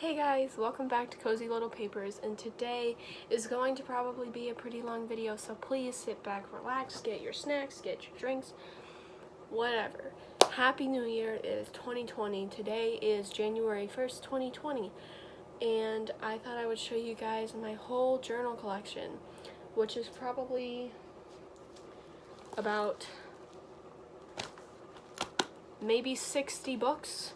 Hey guys, welcome back to Cozy Little Papers, and today is going to probably be a pretty long video, so please sit back, relax, get your snacks, get your drinks, whatever. Happy New Year. It is 2020. Today is January 1st, 2020, and I thought I would show you guys my whole journal collection, which is probably about maybe 60 books.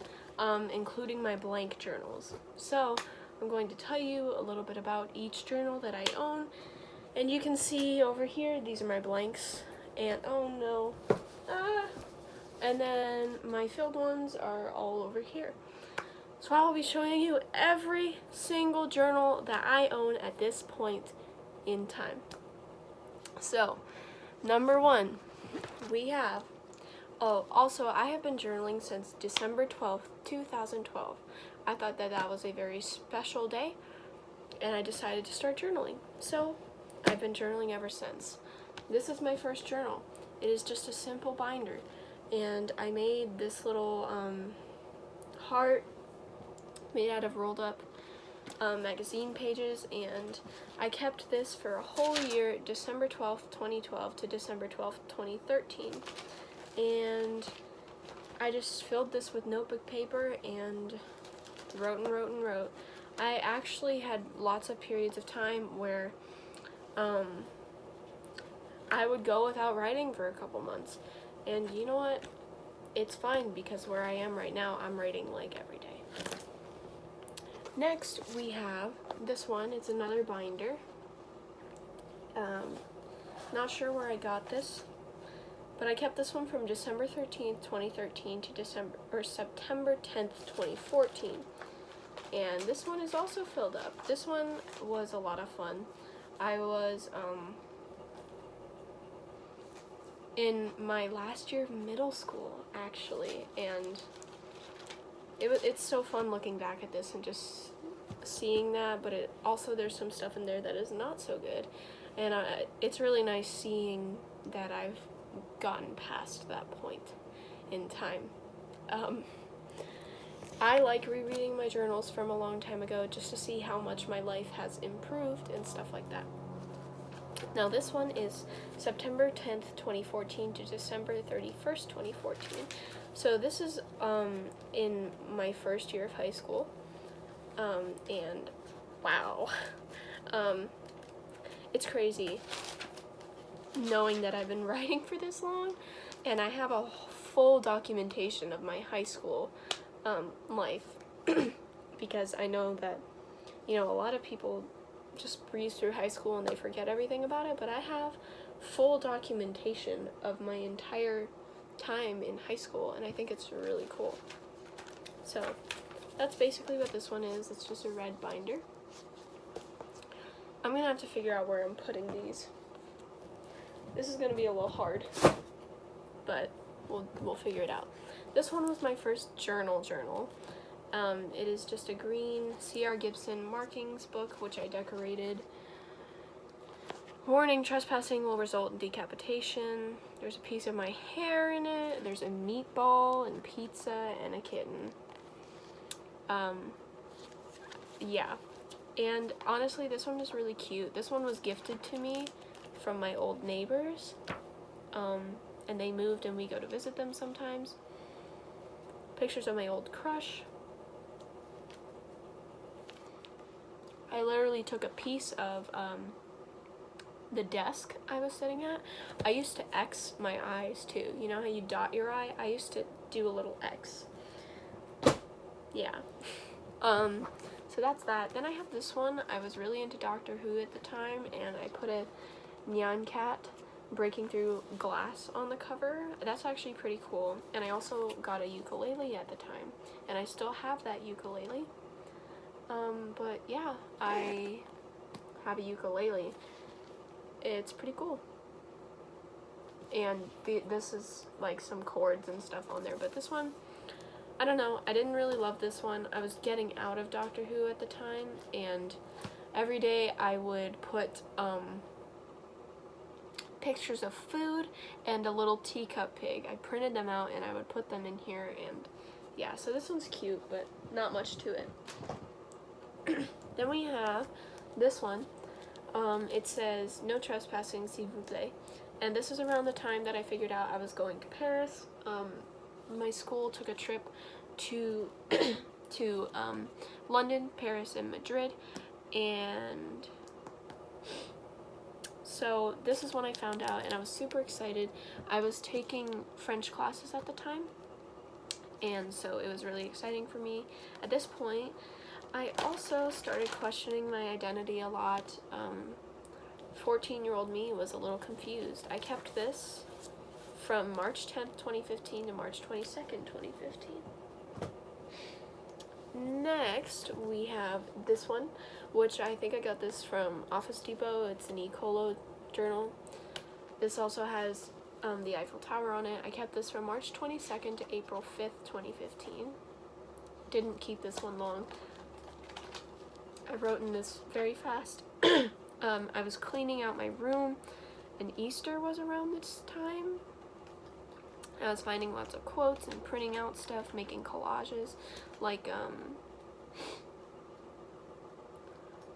Including my blank journals. So I'm going to tell you a little bit about each journal that I own, and you can see over here these are my blanks, and oh no, and then my filled ones are all over here. So I will be showing you every single journal that I own at this point in time. So number one, we have also, I have been journaling since December 12th, 2012. I thought that was a very special day, and I decided to start journaling. So, I've been journaling ever since. This is my first journal. It is just a simple binder, and I made this little heart made out of rolled up magazine pages, and I kept this for a whole year, December 12th, 2012 to December 12th, 2013. And I just filled this with notebook paper and wrote. I actually had lots of periods of time where I would go without writing for a couple months. And you know what? It's fine, because where I am right now, I'm writing like every day. Next, we have this one. It's another binder. Not sure where I got this, but I kept this one from December 13th, 2013 to September 10th, 2014. And this one is also filled up. This one was a lot of fun. I was in my last year of middle school, actually, and it's so fun looking back at this and just seeing that, but there's some stuff in there that is not so good. And it's really nice seeing that I've gotten past that point in time. I like rereading my journals from a long time ago just to see how much my life has improved and stuff like that. Now this one is September 10th, 2014 to December 31st, 2014. So this is in my first year of high school. And wow. It's crazy knowing that I've been writing for this long, and I have a full documentation of my high school life because I know that, a lot of people just breeze through high school and they forget everything about it, but I have full documentation of my entire time in high school, and I think it's really cool. So that's basically what this one is. It's just a red binder. I'm gonna have to figure out where I'm putting these. This is gonna be a little hard, but we'll figure it out. This one was my first journal. It is just a green C.R. Gibson markings book, which I decorated. Warning, trespassing will result in decapitation. There's a piece of my hair in it. There's a meatball and pizza and a kitten. Yeah. And honestly, this one is really cute. This one was gifted to me from my old neighbors, and they moved and we go to visit them sometimes. Pictures of my old crush. I literally took a piece of the desk I was sitting at. I used to X my eyes too. You know how you dot your eye? I used to do a little X. Yeah. So that's that. Then I have this one. I was really into Doctor Who at the time, and I put a Nyan cat breaking through glass on the cover. That's actually pretty cool. And I also got a ukulele at the time, and I still have that ukulele. But yeah, I have a ukulele. It's pretty cool. And this is like some chords and stuff on there, but this one, I don't know, I didn't really love this one. I was getting out of Doctor Who at the time, and every day I would put pictures of food and a little teacup pig. I printed them out and I would put them in here, and yeah, so this one's cute, but not much to it. Then we have this one. It says, no trespassing, s'il vous plaît. And this is around the time that I figured out I was going to Paris. My school took a trip to to London, Paris, and Madrid, and so this is when I found out, and I was super excited. I was taking French classes at the time, and so it was really exciting for me. At this point, I also started questioning my identity a lot. 14-year-old me was a little confused. I kept this from March 10th, 2015 to March 22nd, 2015. Next, we have this one, which I think I got this from Office Depot. It's an Ecolo journal. This also has the Eiffel Tower on it. I kept this from March 22nd to April 5th, 2015. Didn't keep this one long. I wrote in this very fast. I was cleaning out my room, and Easter was around this time. I was finding lots of quotes and printing out stuff, making collages, like, I'm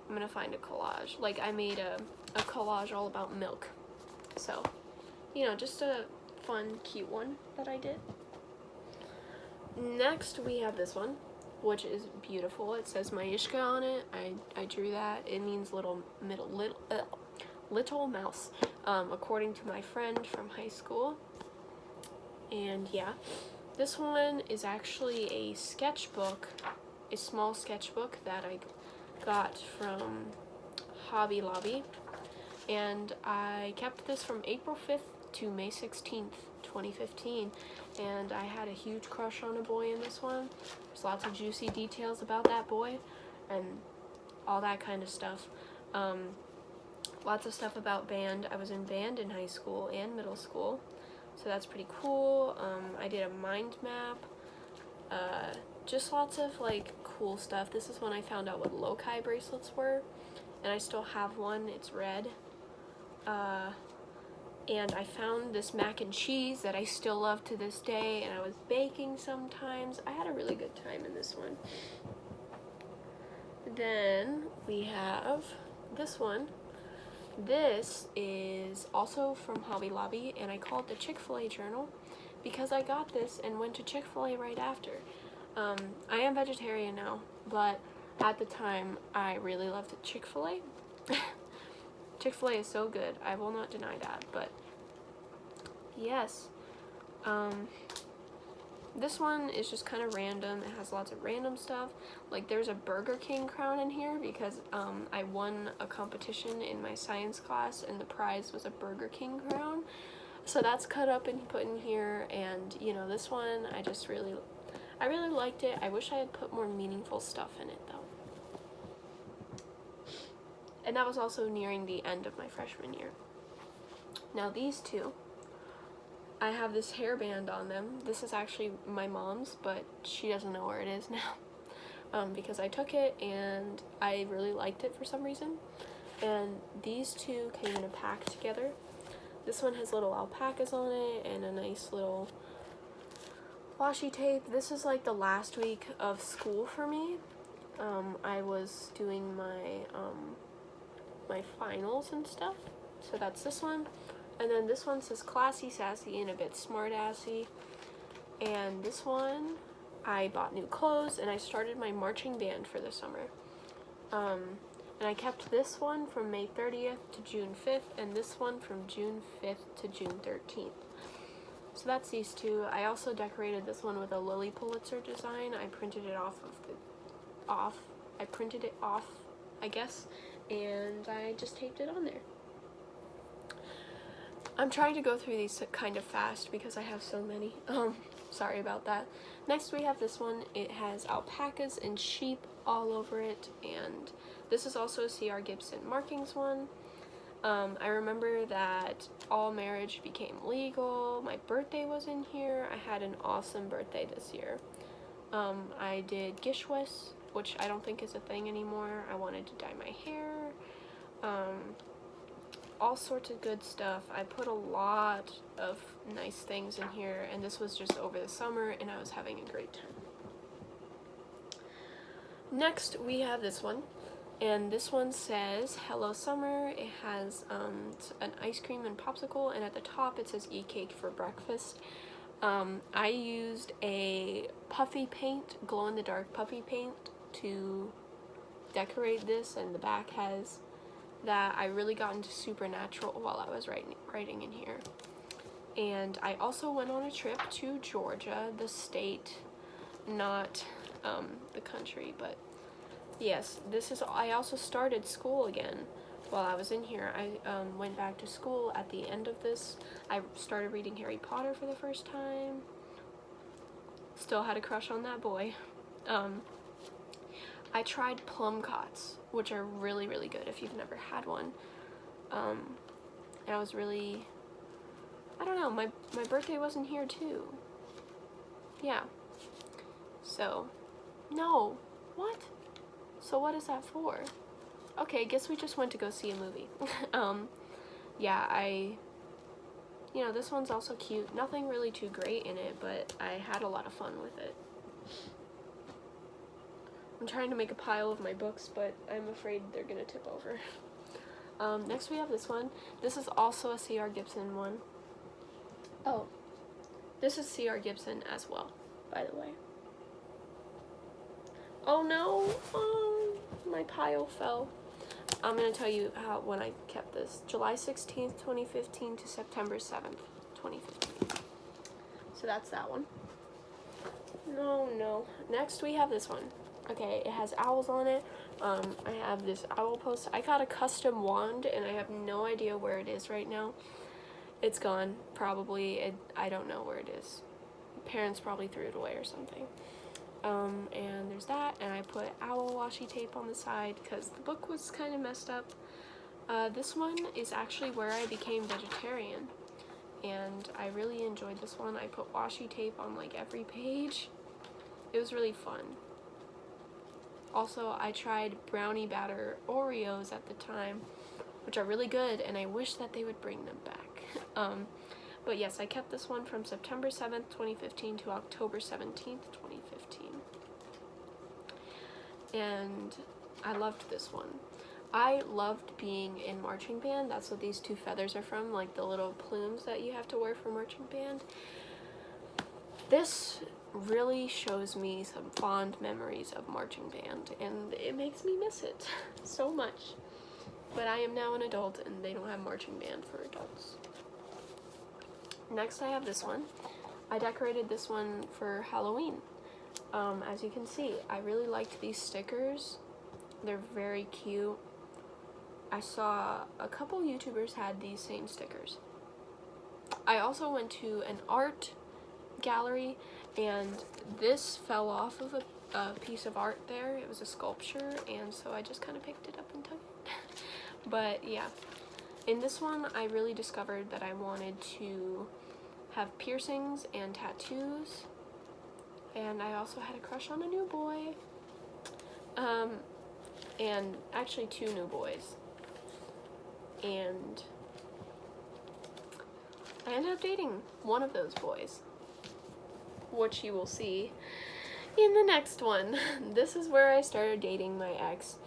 gonna find a collage. Like, I made a collage all about milk. So, you know, just a fun, cute one that I did. Next, we have this one, which is beautiful. It says Maishka on it. I drew that. It means little mouse, according to my friend from high school. And yeah, this one is actually a sketchbook, a small sketchbook that I got from Hobby Lobby, and I kept this from April 5th to May 16th, 2015, and I had a huge crush on a boy in this one. There's lots of juicy details about that boy and all that kind of stuff. Lots of stuff about band. I was in band in high school and middle school, so that's pretty cool. I did a mind map, just lots of like cool stuff. This is when I found out what loci bracelets were, and I still have one. It's red. And I found this mac and cheese that I still love to this day, and I was baking sometimes. I had a really good time in this one. Then we have this one. This is also from Hobby Lobby, and I call it the Chick-fil-A journal because I got this and went to Chick-fil-A right after. I am vegetarian now, but at the time I really loved Chick-fil-A. Chick-fil-A is so good, I will not deny that, but yes. This one is just kind of random. It has lots of random stuff. Like, there's a Burger King crown in here because I won a competition in my science class, and the prize was a Burger King crown. So that's cut up and put in here, and you know, this one, I really liked it. I wish I had put more meaningful stuff in it, though. And that was also nearing the end of my freshman year. Now these two, I have this hairband on them. This is actually my mom's, but she doesn't know where it is now, because I took it and I really liked it for some reason. And these two came in a pack together. This one has little alpacas on it and a nice little washi tape. This is like the last week of school for me. I was doing my my finals and stuff, so that's this one. And then this one says classy, sassy, and a bit smart-assy. And this one, I bought new clothes, and I started my marching band for the summer. And I kept this one from May 30th to June 5th, and this one from June 5th to June 13th. So that's these two. I also decorated this one with a Lily Pulitzer design. I printed it off, I guess, and I just taped it on there. I'm trying to go through these kind of fast because I have so many. Sorry about that. Next we have this one. It has alpacas and sheep all over it, and this is also a C.R. Gibson markings one. I remember that all marriage became legal. My birthday was in here. I had an awesome birthday this year. I did Gishwis, which I don't think is a thing anymore. I wanted to dye my hair. All sorts of good stuff. I put a lot of nice things in here, and this was just over the summer, and I was having a great time. Next, we have this one. And this one says, Hello Summer. It has an ice cream and popsicle, and at the top it says eat cake for breakfast. I used a puffy paint, glow-in-the-dark puffy paint to decorate this, and the back has that. I really got into Supernatural while I was writing in here. And I also went on a trip to Georgia, the state, not the country, but yes, I also started school again while I was in here. I went back to school at the end of this. I started reading Harry Potter for the first time. Still had a crush on that boy. I tried plum cots, which are really, really good if you've never had one. And I was really, I don't know, my birthday wasn't here too. Yeah. So, no. What? So what is that for? Okay, guess we just went to go see a movie. Yeah, this one's also cute. Nothing really too great in it, but I had a lot of fun with it. I'm trying to make a pile of my books, but I'm afraid they're gonna tip over. Next we have this one. This is also a C.R. Gibson one. Oh, this is C.R. Gibson as well, by the way. Oh no, my pile fell. I'm going to tell you when I kept this. July 16th, 2015 to September 7th, 2015. So that's that one. No. Next we have this one. Okay, it has owls on it. I have this owl post. I got a custom wand and I have no idea where it is right now. It's gone, probably. I don't know where it is. Parents probably threw it away or something. And there's that, and I put owl washi tape on the side because the book was kind of messed up. This one is actually where I became vegetarian, and I really enjoyed this one. I put washi tape on like every page. It was really fun. Also, I tried brownie batter Oreos at the time, which are really good, and I wish that they would bring them back. But yes, I kept this one from September 7th, 2015 to October 17th, 2015. And I loved this one. I loved being in marching band. That's what these two feathers are from, like the little plumes that you have to wear for marching band. This really shows me some fond memories of marching band, and it makes me miss it so much. But I am now an adult, and they don't have marching band for adults. Next I have this one. I decorated this one for Halloween. As you can see, I really liked these stickers. They're very cute. I saw a couple YouTubers had these same stickers. I also went to an art gallery, and this fell off of a piece of art there. It was a sculpture, and so I just kind of picked it up and took it. But yeah, in this one, I really discovered that I wanted to have piercings and tattoos, and I also had a crush on a new boy, and actually 2 new boys, and I ended up dating one of those boys, which you will see in the next one. This is where I started dating my ex.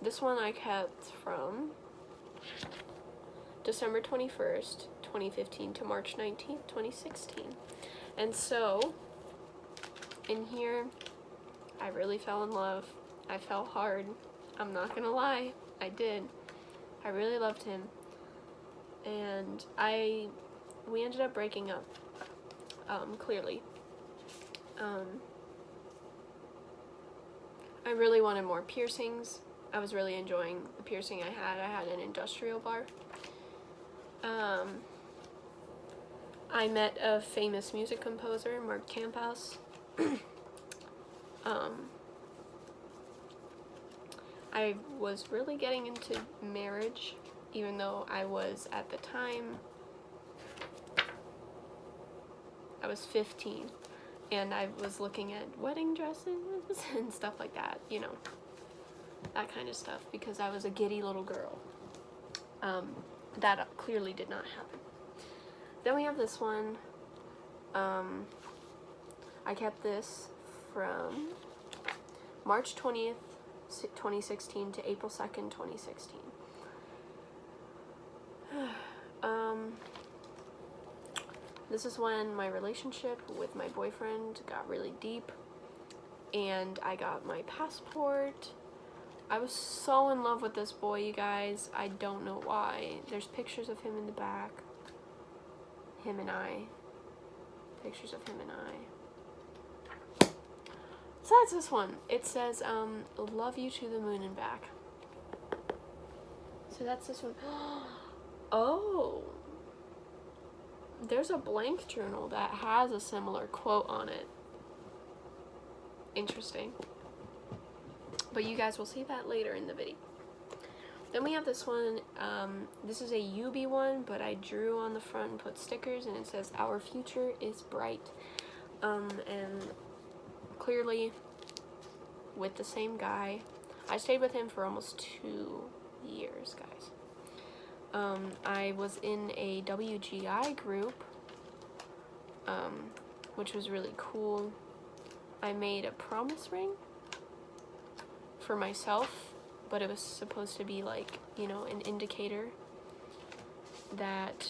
This one I kept from December 21st, 2015 to March 19th, 2016. And so, in here, I really fell in love. I fell hard. I'm not gonna lie, I did. I really loved him. And we ended up breaking up, clearly. I really wanted more piercings. I was really enjoying the piercing I had. I had an industrial bar. I met a famous music composer, Mark Campos. I was really getting into marriage, even though I was, at the time, I was 15, and I was looking at wedding dresses and stuff like that, you know, that kind of stuff, because I was a giddy little girl. That clearly did not happen. Then we have this one. I kept this from March 20th, 2016 to April 2nd, 2016. This is when my relationship with my boyfriend got really deep, and I got my passport. I was so in love with this boy, you guys. I don't know why. There's pictures of him in the back. Him and I. Pictures of him and I. So that's this one. It says, love you to the moon and back. So that's this one. Oh. There's a blank journal that has a similar quote on it. Interesting. But you guys will see that later in the video. Then we have this one. This is a UB one, but I drew on the front and put stickers, and it says, "Our future is bright." And clearly with the same guy. I stayed with him for almost 2 years, guys. I was in a WGI group, which was really cool. I made a promise ring for myself, but it was supposed to be like, you know, an indicator that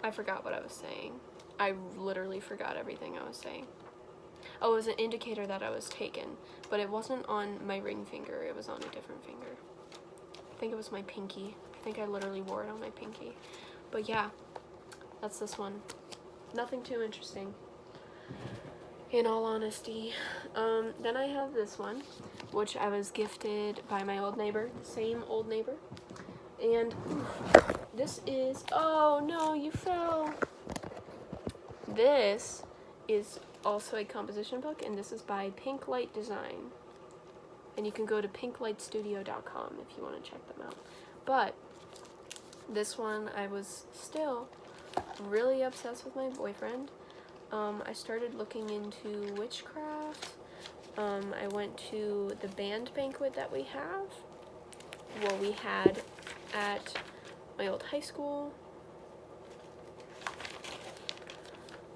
I forgot what I was saying. I literally forgot everything I was saying. Oh, it was an indicator that I was taken, but it wasn't on my ring finger, it was on a different finger. I think it was my pinky. I think I literally wore it on my pinky. But yeah, that's this one. Nothing too interesting, in all honesty. Then I have this one, which I was gifted by my old neighbor, the same old neighbor. And this is, oh no, you fell. This is also a composition book, and this is by Pink Light Design. And you can go to pinklightstudio.com if you want to check them out. But this one, I was still really obsessed with my boyfriend. I started looking into witchcraft. I went to the band banquet that we had at my old high school.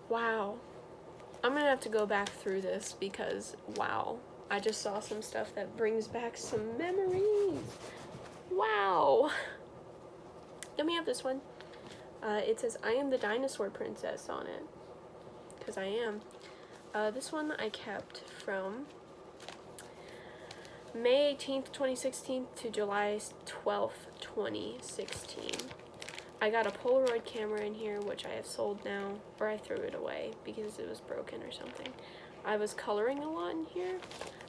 Wow. I'm gonna have to go back through this because, wow, I just saw some stuff that brings back some memories. Wow. Then we have this one. It says, "I am the dinosaur princess" on it, because I am. This one I kept from May 18th, 2016 to July 12th, 2016. I got a Polaroid camera in here, which I have sold now, or I threw it away because it was broken or something. I was coloring a lot in here.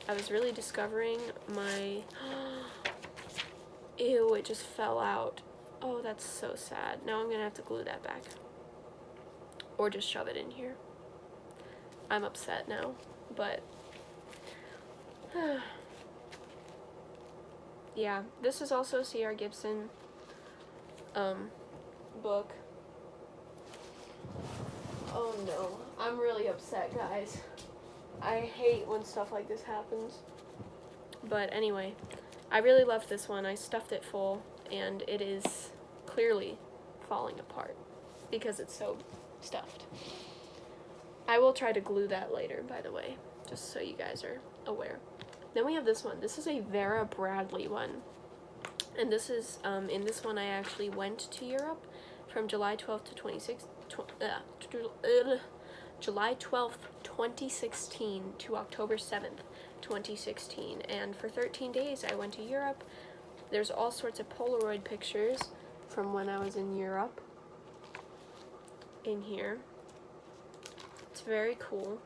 I was really discovering my... Ew, it just fell out. Oh, that's so sad. Now I'm gonna have to glue that back. Or just shove it in here. I'm upset now, but... yeah, this is also C.R. Gibson book. Oh no, I'm really upset, guys. I hate when stuff like this happens. But anyway, I really loved this one. I stuffed it full, and it is clearly falling apart because it's so stuffed. I will try to glue that later, by the way, just so you guys are aware. Then we have this one. This is a Vera Bradley one. And this is, in this one I actually went to Europe from July 12th to July 12th, 2016 to October 7th, 2016. And for 13 days I went to Europe. There's all sorts of Polaroid pictures from when I was in Europe in here. It's very cool.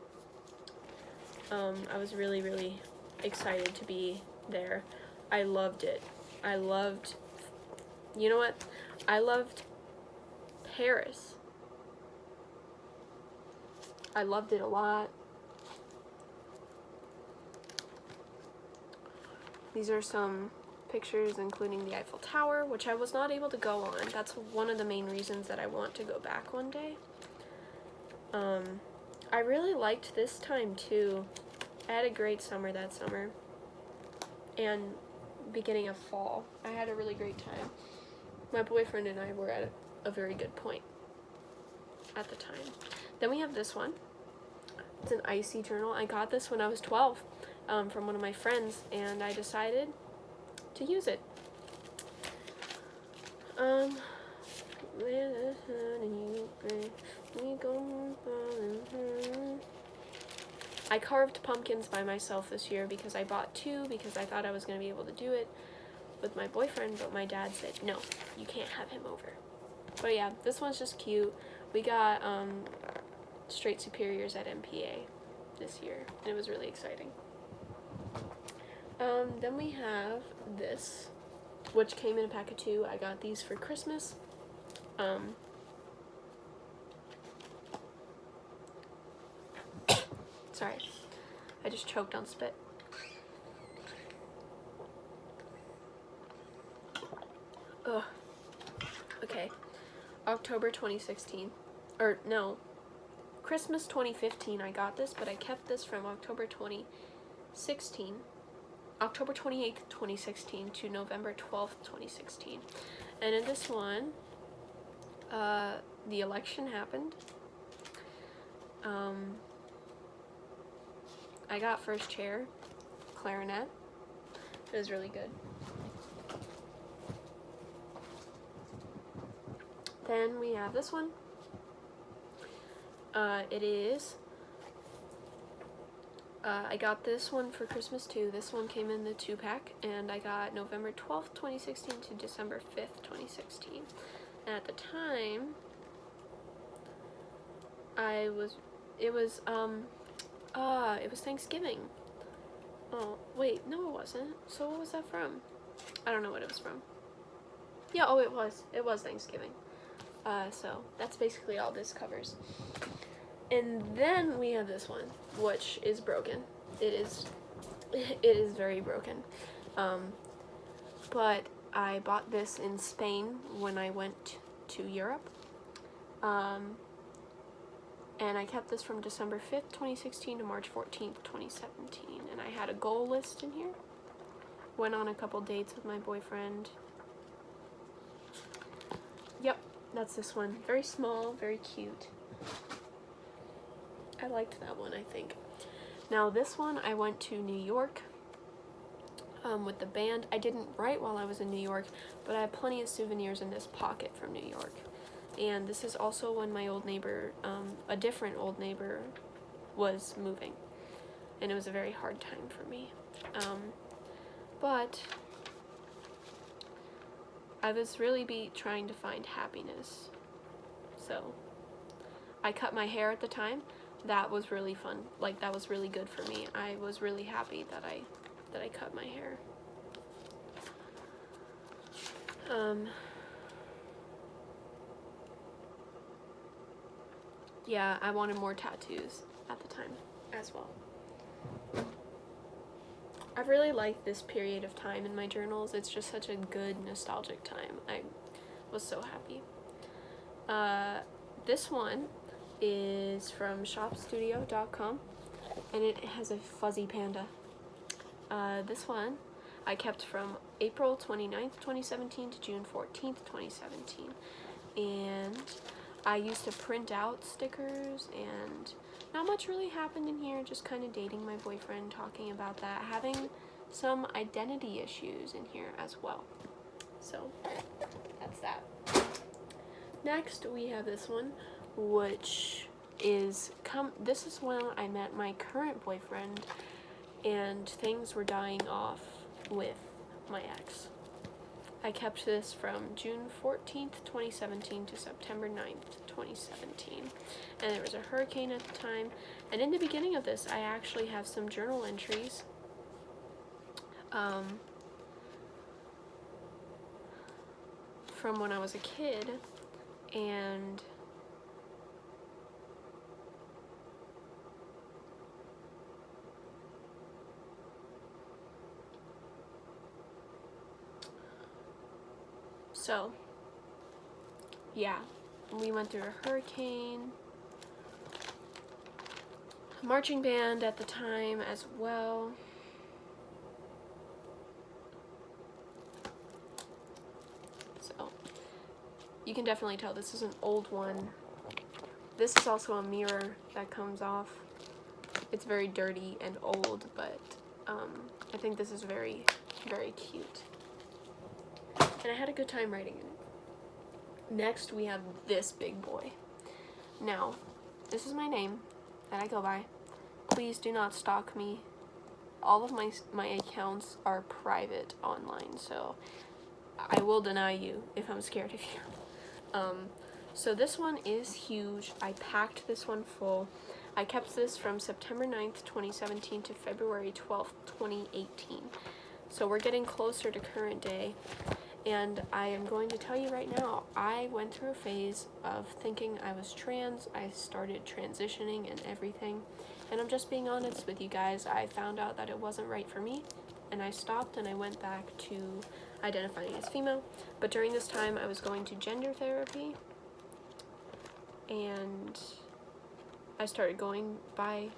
I was really, really excited to be there. I loved it. You know what? I loved Paris. I loved it a lot. These are some pictures including the Eiffel Tower, which I was not able to go on. That's one of the main reasons that I want to go back one day. I really liked this time too. I had a great summer that summer. And beginning of fall. I had a really great time. My boyfriend and I were at a very good point at the time. Then we have this one. It's an icy journal. I got this when I was 12 from one of my friends, and I decided to use it. I carved pumpkins by myself this year because I bought 2 because I thought I was going to be able to do it with my boyfriend, but my dad said, no, you can't have him over. But yeah, this one's just cute. We got straight superiors at MPA this year, and it was really exciting. Then we have this, which came in a pack of 2. I got these for Christmas. Sorry, I just choked on spit. Ugh. Okay. October 2016. Or, no. Christmas 2015 I got this, but I kept this from October 2016. October 28th, 2016 to November 12th, 2016. And in this one, the election happened. I got first chair, clarinet. It was really good. Then we have this one. I got this one for Christmas too. This one came in the 2-pack, and I got November 12th, 2016 to December 5th, 2016. And at the time, it was Thanksgiving. Oh, wait, no it wasn't. So what was that from? I don't know what it was from. Yeah, oh it was Thanksgiving. So that's basically all this covers. And then we have this one, which is broken. It is very broken. But I bought this in Spain when I went to Europe. And I kept this from December 5th, 2016 to March 14th, 2017. And I had a goal list in here. Went on a couple dates with my boyfriend. Yep, that's this one. Very small, very cute. I liked that one, I think. Now this one, I went to New York with the band. I didn't write while I was in New York, but I have plenty of souvenirs in this pocket from New York. And this is also when my old neighbor, a different old neighbor, was moving. And it was a very hard time for me. But I was really trying to find happiness. So I cut my hair at the time. That was really fun. Like, that was really good for me. I was really happy that I cut my hair. Yeah, I wanted more tattoos at the time as well. I really like this period of time in my journals. It's just such a good nostalgic time. I was so happy. This one is from shopstudio.com, and it has a fuzzy panda. This one I kept from April 29th, 2017 to June 14th, 2017. And I used to print out stickers, and not much really happened in here, just kind of dating my boyfriend, talking about that, having some identity issues in here as well. So that's that. Next we have this one, which is this is when I met my current boyfriend and things were dying off with my ex. I kept this from June 14th, 2017 to September 9th, 2017. And there was a hurricane at the time. And in the beginning of this, I actually have some journal entries. From when I was a kid. And so, yeah, we went through a hurricane, marching band at the time as well. You can definitely tell this is an old one. This is also a mirror that comes off. It's very dirty and old, but I think this is very, very cute. And I had a good time writing it. Next, we have this big boy. Now, this is my name that I go by. Please do not stalk me. All of my accounts are private online, so I will deny you if I'm scared of you. So this one is huge. I packed this one full. I kept this from September 9th, 2017 to February 12th, 2018. So we're getting closer to current day. And I am going to tell you right now, I went through a phase of thinking I was trans. I started transitioning and everything. And I'm just being honest with you guys. I found out that it wasn't right for me. And I stopped and I went back to identifying as female. But during this time, I was going to gender therapy. And I started going by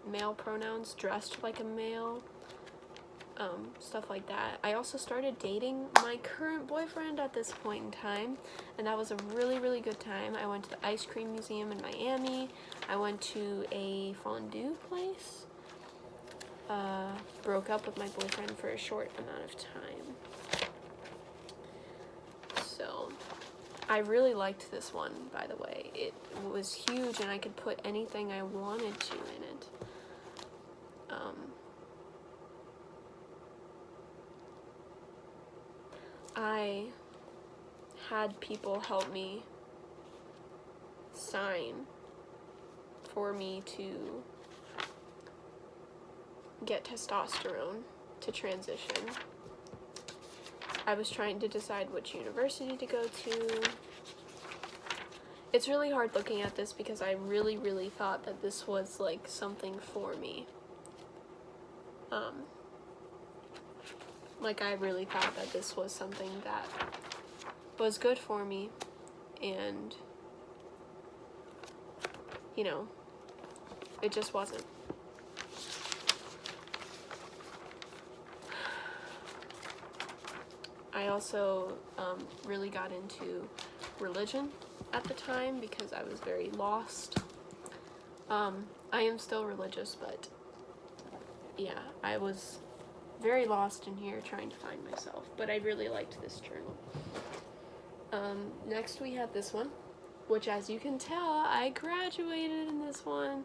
male pronouns, dressed like a male, stuff like that. I also started dating my current boyfriend at this point in time, and that was a really, really good time. I went to the ice cream museum in Miami. I went to a fondue place. Broke up with my boyfriend for a short amount of time. So, I really liked this one, by the way. It was huge, and I could put anything I wanted to in it. I had people help me sign for me to get testosterone to transition. I was trying to decide which university to go to. It's really hard looking at this because I really, really thought that this was like something for me. Like I really thought that this was something that was good for me, and you know, it just wasn't. I also really got into religion at the time because I was very lost. I am still religious, but yeah, I was very lost in here trying to find myself, but I really liked this journal. Next we have this one, which as you can tell, I graduated in this one.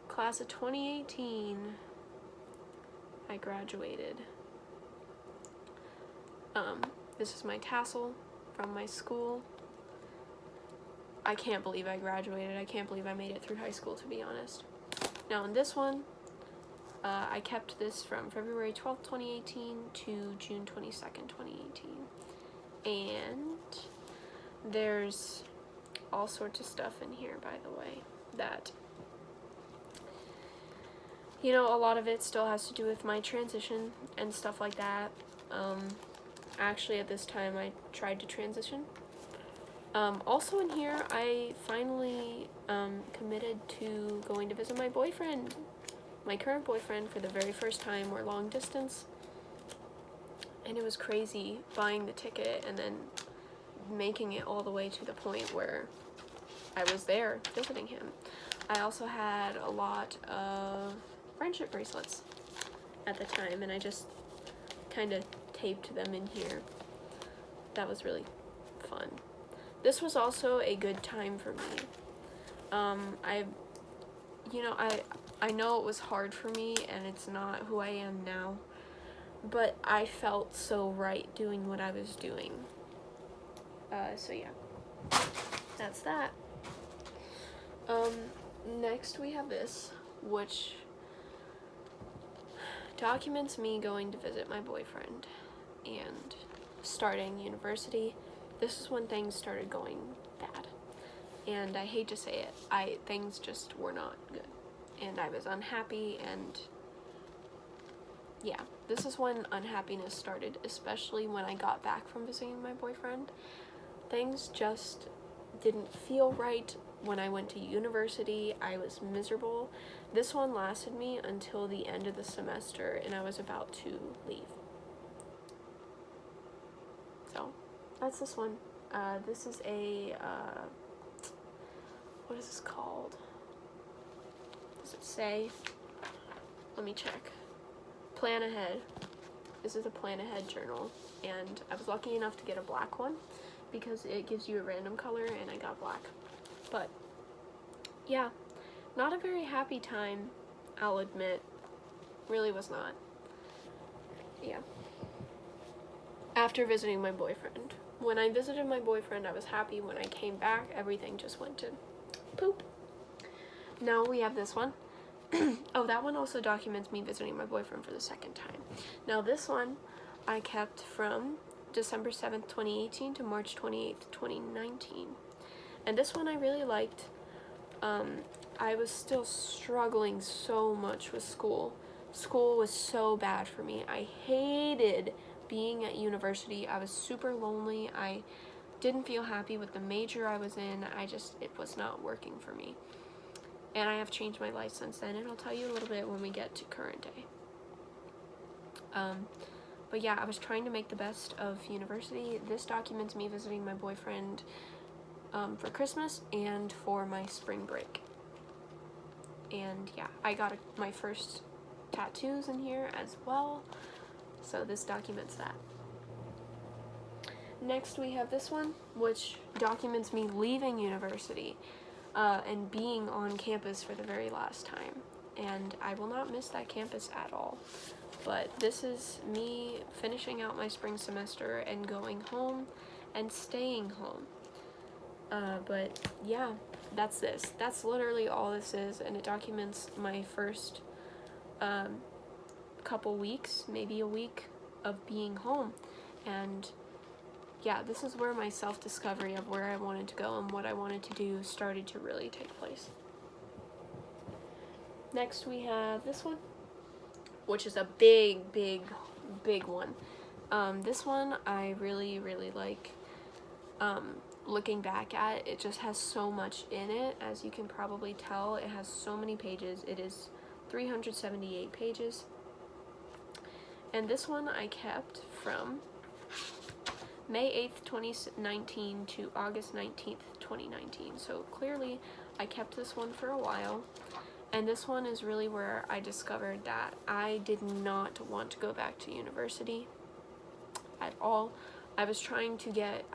Class of 2018, I graduated. This is my tassel from my school. I can't believe I graduated. I can't believe I made it through high school, to be honest. Now in this one, I kept this from February 12th, 2018 to June 22nd, 2018. And there's all sorts of stuff in here, by the way, that, you know, a lot of it still has to do with my transition and stuff like that. Actually, at this time, I tried to transition. Also in here, I finally committed to going to visit my boyfriend, my current boyfriend, for the very first time. We're long distance, and it was crazy buying the ticket and then making it all the way to the point where I was there visiting him. I also had a lot of friendship bracelets at the time, and I just kind of taped them in here. That was really fun. This was also a good time for me. I know it was hard for me, and it's not who I am now, but I felt so right doing what I was doing. So yeah, that's that. Next we have this, which documents me going to visit my boyfriend and starting university. This is when things started going bad, and I hate to say it, things just were not good, and I was unhappy, and yeah, this is when unhappiness started, especially when I got back from visiting my boyfriend. Things just didn't feel right. When I went to university, I was miserable. This one lasted me until the end of the semester, and I was about to leave. So, that's this one. This is a, what is this called? Does it say? Let me check. Plan Ahead. This is a Plan Ahead journal, and I was lucky enough to get a black one because it gives you a random color, and I got black. But yeah, not a very happy time, I'll admit. Really was not. Yeah. After visiting my boyfriend. When I visited my boyfriend, I was happy. When I came back, everything just went to poop. Now we have this one. Oh, that one also documents me visiting my boyfriend for the second time. Now this one I kept from December 7th, 2018 to March 28th, 2019. And this one I really liked. I was still struggling so much with school. School was so bad for me. I hated being at university. I was super lonely. I didn't feel happy with the major I was in. It was not working for me. And I have changed my life since then, and I'll tell you a little bit when we get to current day. But yeah, I was trying to make the best of university. This documents me visiting my boyfriend for Christmas and for my spring break. And yeah, I got my first tattoos in here as well, so this documents that. Next we have this one, which documents me leaving university. And being on campus for the very last time. And I will not miss that campus at all. But this is me finishing out my spring semester and going home and staying home. But yeah, that's this. That's literally all this is, and it documents my first couple weeks, maybe a week of being home. And yeah, this is where my self-discovery of where I wanted to go and what I wanted to do started to really take place. Next we have this one, which is a big one. This one I really like. Looking back at it, just has so much in it. As you can probably tell, it has so many pages. It is 378 pages. And this one I kept from May 8th, 2019 to August 19th, 2019. So clearly I kept this one for a while. And this one is really where I discovered that I did not want to go back to university at all. I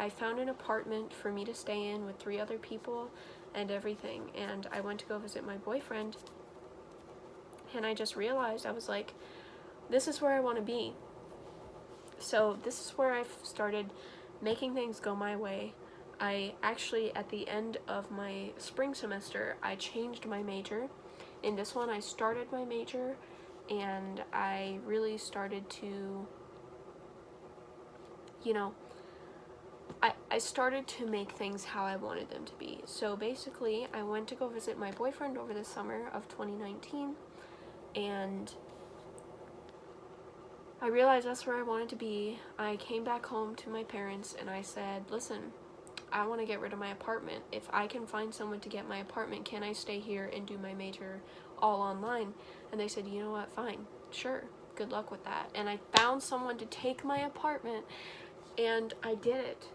found an apartment for me to stay in with 3 other people and everything. And I went to go visit my boyfriend. And I just realized, I was like, this is where I want to be. So this is where I started making things go my way. I actually, at the end of my spring semester, I changed my major. In this one, I started my major, and I really started to, I started to make things how I wanted them to be. So basically, I went to go visit my boyfriend over the summer of 2019, and I realized that's where I wanted to be. I came back home to my parents and I said, listen, I want to get rid of my apartment. If I can find someone to get my apartment, can I stay here and do my major all online? And they said, you know what, fine, sure, good luck with that. And I found someone to take my apartment, and I did it.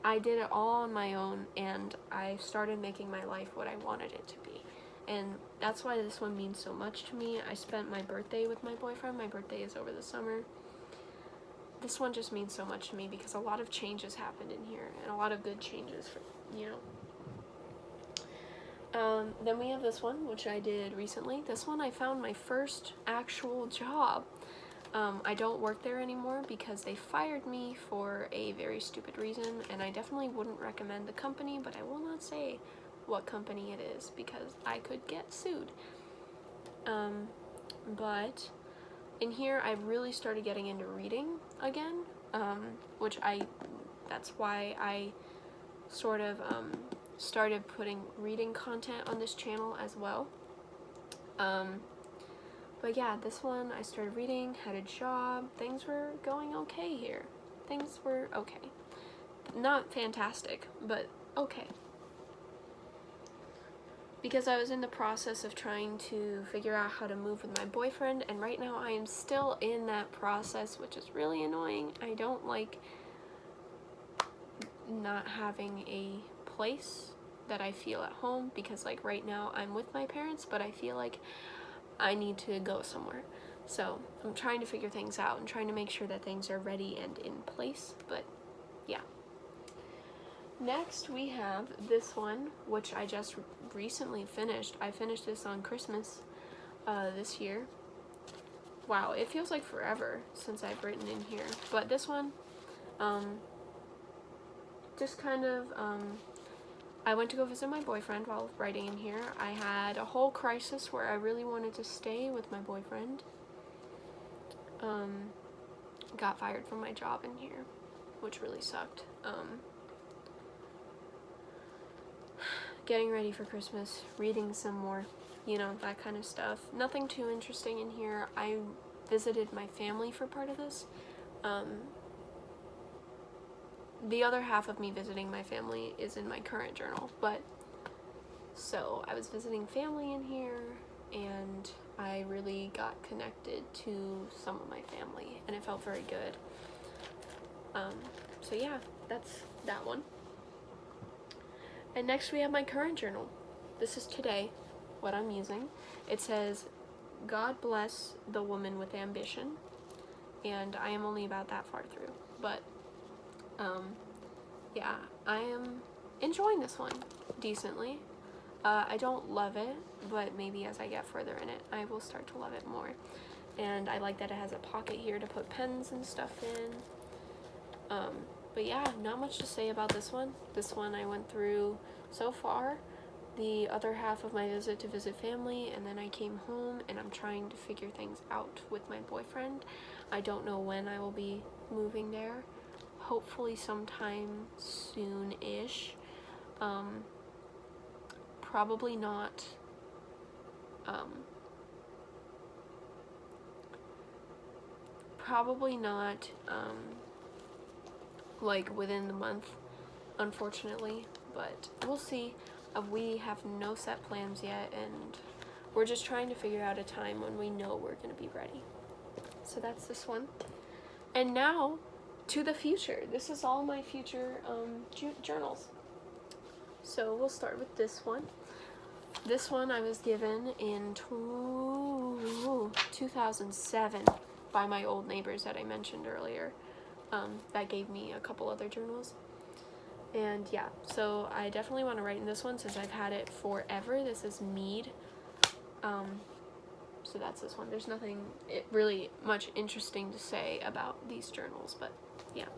I did it all on my own, and I started making my life what I wanted it to be. And that's why this one means so much to me. I spent my birthday with my boyfriend. My birthday is over the summer. This one just means so much to me because a lot of changes happened in here, and a lot of good changes, Then we have this one, which I did recently. This one, I found my first actual job. I don't work there anymore because they fired me for a very stupid reason, and I definitely wouldn't recommend the company, but I will not say what company it is because I could get sued. But in here I really started getting into reading again, that's why I sort of started putting reading content on this channel as well. But yeah, this one I started reading, had a job, things were going okay here. Things were okay. Not fantastic, but okay. Because I was in the process of trying to figure out how to move with my boyfriend, and right now I am still in that process, which is really annoying. I don't like not having a place that I feel at home, because like right now I'm with my parents, but I feel like I need to go somewhere. So I'm trying to figure things out and trying to make sure that things are ready and in place, but yeah. Next we have this one, which I just recently finished. I finished this on Christmas this year. Wow, it feels like forever since I've written in here. But this one, just kind of, I went to go visit my boyfriend while writing in here. I had a whole crisis where I really wanted to stay with my boyfriend. Got fired from my job in here, which really sucked. Getting ready for Christmas, reading some more, you know, that kind of stuff. Nothing too interesting in here. I visited my family for part of this. The other half of me visiting my family is in my current journal, but so I was visiting family in here, and I really got connected to some of my family, and it felt very good. So yeah, that's that one. And next we have my current journal. This is today, what I'm using. It says, God bless the woman with ambition, and I am only about that far through, but yeah, I am enjoying this one decently. I don't love it, but maybe as I get further in it, I will start to love it more. And I like that it has a pocket here to put pens and stuff in. But yeah, not much to say about this one. This one I went through so far. The other half of my visit to visit family, and then I came home, and I'm trying to figure things out with my boyfriend. I don't know when I will be moving there. Hopefully sometime soon-ish. Probably not like within the month, unfortunately, but we'll see. We have no set plans yet, and we're just trying to figure out a time when we know we're going to be ready. So that's this one. And now to the future. This is all my future journals. So we'll start with this one. This one I was given in 2007 by my old neighbors that I mentioned earlier. That gave me a couple other journals. And yeah, so I definitely want to write in this one since I've had it forever. This is Mead. So that's this one. There's nothing really much interesting to say about these journals, but yeah.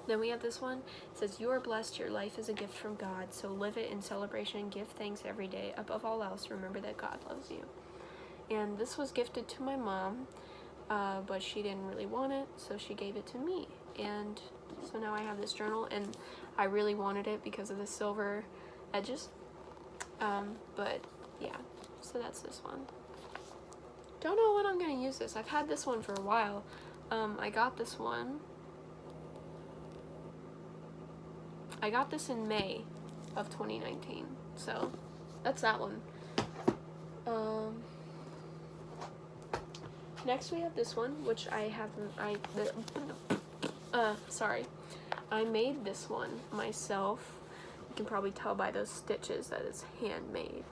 Then we have this one. It says, you are blessed. Your life is a gift from God. So live it in celebration. Give thanks every day. Above all else, remember that God loves you. And this was gifted to my mom, but she didn't really want it, so she gave it to me. And so now I have this journal, and I really wanted it because of the silver edges. But yeah, so that's this one. Don't know when I'm going to use this. I've had this one for a while. I got this one. I got this in May of 2019. So that's that one. Next we have this one, which I made this one myself. You can probably tell by those stitches that it's handmade.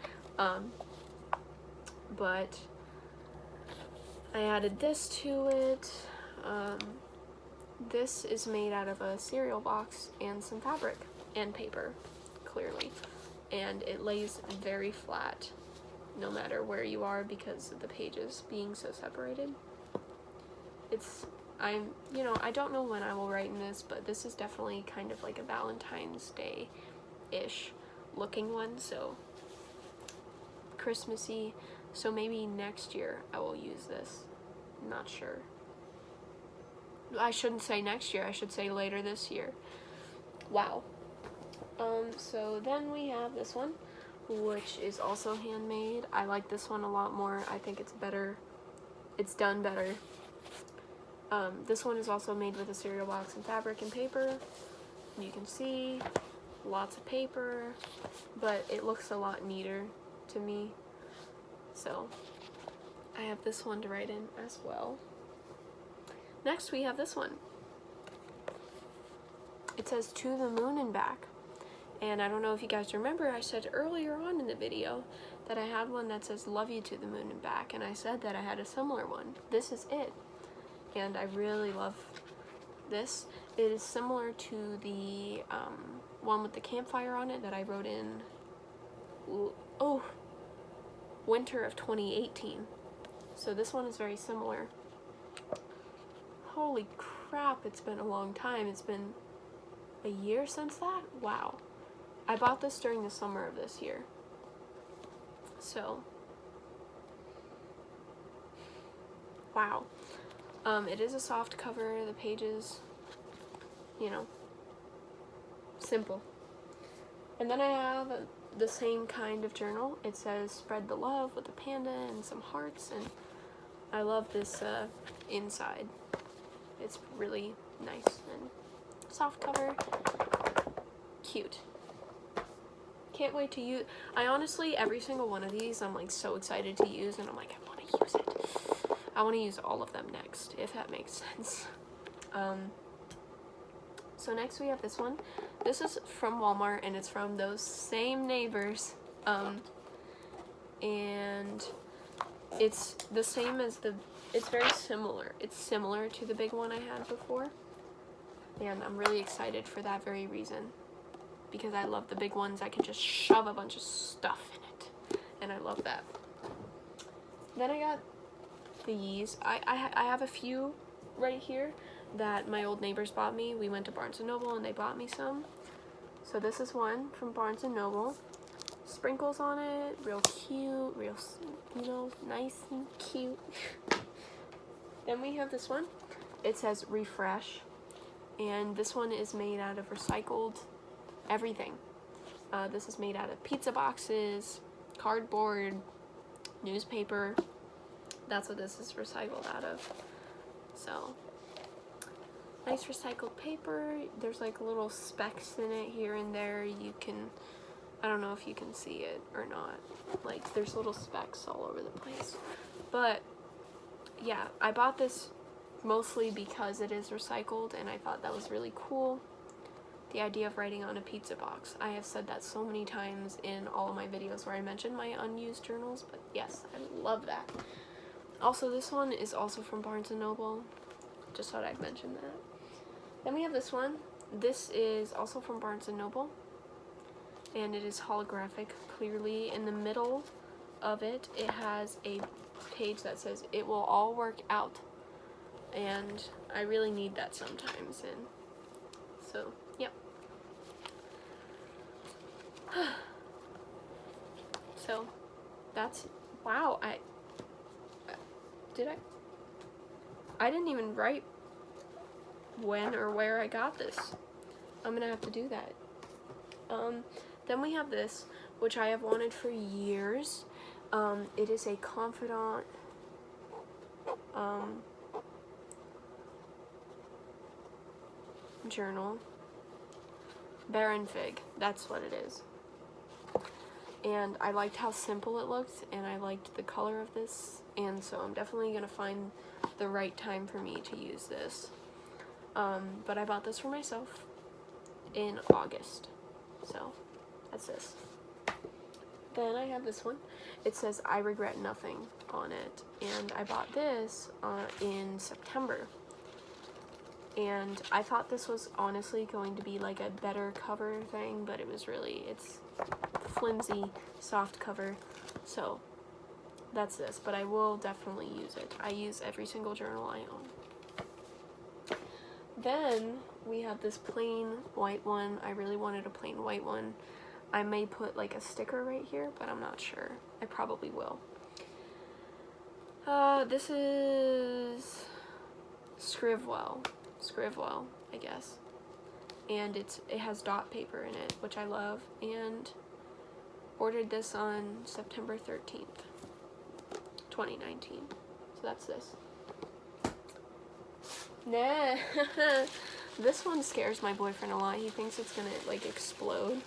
But I added this to it. This is made out of a cereal box and some fabric and paper, clearly. And it lays very flat no matter where you are because of the pages being so separated. I don't know when I will write in this, but this is definitely kind of like a Valentine's Day-ish looking one, so Christmassy. So maybe next year I will use this. I'm not sure. I shouldn't say next year, I should say later this year. Wow. So then we have this one, which is also handmade. I like this one a lot more. I think it's better. It's done better. This one is also made with a cereal box and fabric and paper. You can see lots of paper, but it looks a lot neater to me. So I have this one to write in as well. Next we have this one. it says "To the Moon and Back." And I don't know if you guys remember, I said earlier on in the video that I had one that says "Love you to the moon and back," and I said that I had a similar one. This is it. And I really love this. It is similar to the one with the campfire on it that I wrote in winter of 2018. So this one is very similar. Holy crap, it's been a long time. It's been a year since that? Wow. I bought this during the summer of this year. So, wow. It is a soft cover. The pages, you know, simple. And then I have the same kind of journal. It says "Spread the Love" with a panda and some hearts, and I love this inside. It's really nice and soft cover. Cute. Can't wait to use. I honestly, every single one of these, I'm like so excited to use, and I'm like, I want to use it. I want to use all of them next, if that makes sense. So next we have this one. This is from Walmart, and it's from those same neighbors. And it's the same as it's very similar. It's similar to the big one I had before. And I'm really excited for that very reason. Because I love the big ones. I can just shove a bunch of stuff in it. And I love that. Then I got these. I have a few right here that my old neighbors bought me. We went to Barnes & Noble and they bought me some. So this is one from Barnes & Noble. Sprinkles on it, real cute, real, you know, nice and cute. Then we have this one. It says "Refresh," and this one is made out of recycled everything. This is made out of pizza boxes, cardboard, newspaper. That's what this is recycled out of. So, nice recycled paper. There's like little specks in it here and there. You can, I don't know if you can see it or not. Like, there's little specks all over the place. But, yeah, I bought this mostly because it is recycled, and I thought that was really cool. The idea of writing on a pizza box. I have said that so many times in all of my videos where I mention my unused journals, but yes, I love that. Also, this one is also from Barnes & Noble. Just thought I'd mention that. Then we have this one. This is also from Barnes & Noble. And it is holographic. Clearly, in the middle of it, it has a page that says, "It will all work out." And I really need that sometimes. And so, yep. So, that's, wow, I didn't even write when or where I got this. I'm gonna have to do that. Then we have this, which I have wanted for years. It is a confidant, journal. Baron Fig, that's what it is. And I liked how simple it looked, and I liked the color of this, and so I'm definitely gonna find the right time for me to use this. But I bought this for myself in August, so that's this. Then I have this one. It says "I regret nothing" on it, and I bought this in September. And I thought this was honestly going to be like a better cover thing, but it was really, it's flimsy, soft cover. So that's this, but I will definitely use it. I use every single journal I own. Then we have this plain white one. I really wanted a plain white one. I may put like a sticker right here, but I'm not sure. I probably will. This is Scrivwell, I guess. And it has dot paper in it, which I love, and ordered this on September 13th, 2019. So that's this. Nah. This one scares my boyfriend a lot. He thinks it's gonna like explode.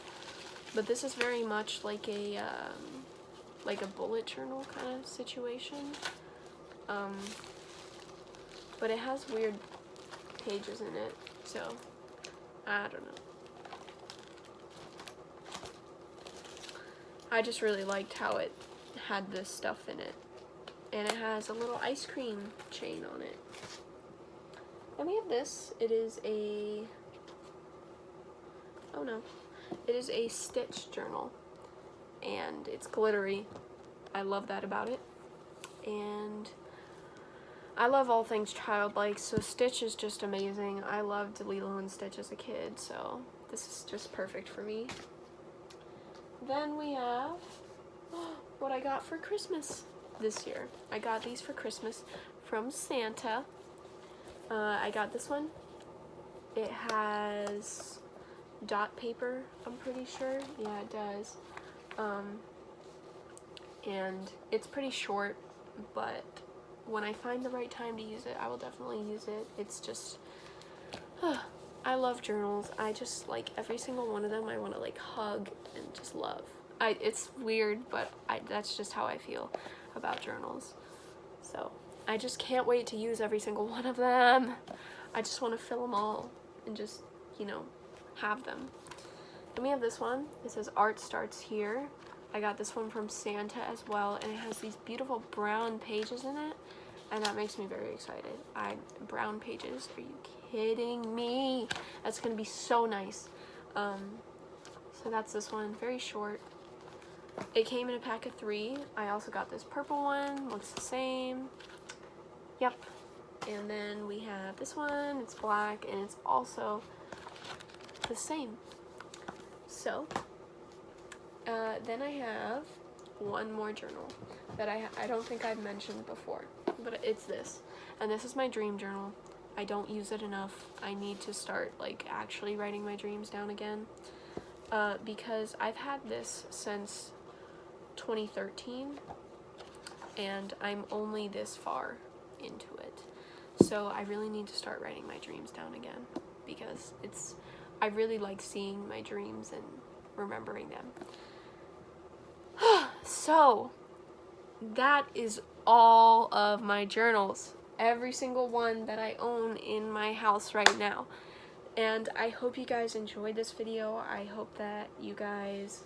But this is very much like a bullet journal kind of situation. But it has weird pages in it, so I don't know. I just really liked how it had this stuff in it. And it has a little ice cream chain on it. And we have this. It is a, oh no, it is a Stitch journal. And it's glittery. I love that about it. And I love all things childlike, so Stitch is just amazing. I loved Lilo and Stitch as a kid, so this is just perfect for me. Then we have what I got for Christmas this year. I got these for Christmas from Santa. I got this one. It has dot paper, I'm pretty sure. Yeah, it does. And it's pretty short, but when I find the right time to use it, I will definitely use it. It's just, I love journals. I just, like, every single one of them I want to, like, hug and just love. It's weird, but that's just how I feel about journals. So, I just can't wait to use every single one of them. I just want to fill them all and just, you know, have them. Then we have this one. It says Art Starts Here. I got this one from Santa as well, and it has these beautiful brown pages in it, and that makes me very excited. Brown pages, are you kidding me? That's gonna be so nice. So that's this one, very short. It came in a pack of 3. I also got this purple one, looks the same. Yep. And then we have this one, it's black, and it's also the same. So, then I have one more journal that I don't think I've mentioned before, but it's this. And this is my dream journal. I don't use it enough. I need to start, like, actually writing my dreams down again. Because I've had this since 2013, and I'm only this far into it. So I really need to start writing my dreams down again, because I really like seeing my dreams and remembering them. So, that is all of my journals. Every single one that I own in my house right now. And I hope you guys enjoyed this video. I hope that you guys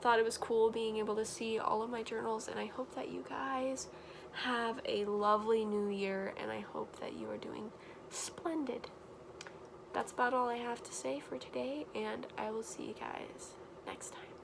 thought it was cool being able to see all of my journals. And I hope that you guys have a lovely new year. And I hope that you are doing splendid. That's about all I have to say for today. And I will see you guys next time.